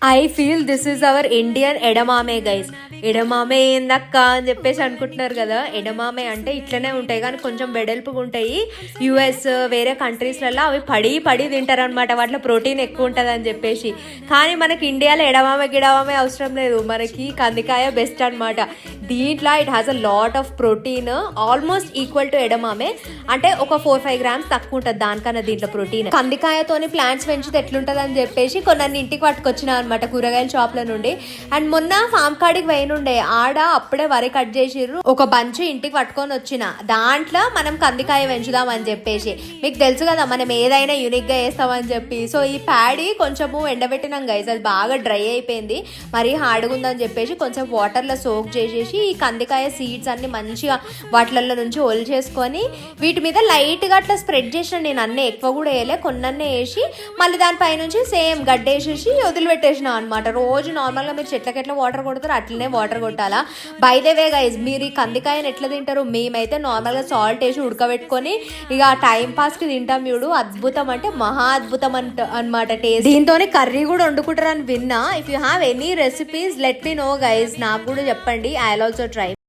I feel this is our Indian edamame guys. Edamame ఏందక్క అని చెప్పేసి అనుకుంటున్నారు కదా. ఎడమామే అంటే ఇట్లనే ఉంటాయి కానీ కొంచెం వెడల్పుగా ఉంటాయి. యుఎస్ వేరే కంట్రీస్లలో అవి పడి పడి తింటారు అనమాట, వాటిలో ప్రోటీన్ ఎక్కువ ఉంటుంది అని చెప్పేసి. కానీ మనకి ఇండియాలో ఎడమామే గిడమామే అవసరం లేదు, మనకి కందికాయ బెస్ట్ అనమాట. దీంట్లో it has a lot of protein, almost equal to edamame. అంటే ఒక 4-5 grams తక్కువ ఉంటుంది దానికన్నా దీంట్లో ప్రోటీన్. కందికాయతోని ప్లాంట్స్ పెంచితే ఎట్లుంటుంది అని చెప్పేసి కొన్ని ఇంటికి పట్టుకొచ్చిన అనమాట కూరగాయల షాప్ల నుండి. అండ్ మొన్న ఫామ్ కాడికి పోయినుండే, ఆడ అప్పుడే వరి కట్ చేసిర్రు, ఒక బంచ్ ఇంటికి పట్టుకొని వచ్చిన. దాంట్లో మనం కందికాయ పెంచుదాం అని చెప్పేసి. మీకు తెలుసు కదా మనం ఏదైనా యూనిక్ గా వేస్తామని చెప్పి. సో ఈ ప్యాడీ కొంచెము ఎండబెట్టినాం గైస్, అది బాగా డ్రై అయిపోయింది, మరీ హార్డ్గా ఉందని చెప్పేసి కొంచెం వాటర్లో సోక్ చేసేసి ఈ కందికాయ సీడ్స్ అన్ని మంచిగా వాటిలలో నుంచి ఒల్ చేసుకొని వీటి మీద లైట్గా అట్లా స్ప్రెడ్ చేసిన. నేను అన్నీ ఎక్కువ కూడా వేయలే, కొన్నన్నే వేసి మళ్ళీ దానిపైనుంచి సేమ్ గడ్డేసేసి వదిలిపెట్టేసిన అనమాట. రోజు నార్మల్గా మీరు చెట్లకి ఎట్లా వాటర్ కొడతారు అట్లనే వాటర్ కొట్టాలా. బై ద వే గైజ్, మీరు ఈ కందికాయని ఎట్లా తింటారు? మేమైతే నార్మల్గా సాల్ట్ వేసి ఉడకబెట్టుకొని ఇక టైం పాస్కి తింటాం చూడు. అద్భుతం అంటే మహా అద్భుతం అనమాట టేస్ట్. దీంతో కర్రీ కూడా వండుకుంటారు అని విన్నా. If you have any recipes let me know guys, నాకు కూడా చెప్పండి. I will also try.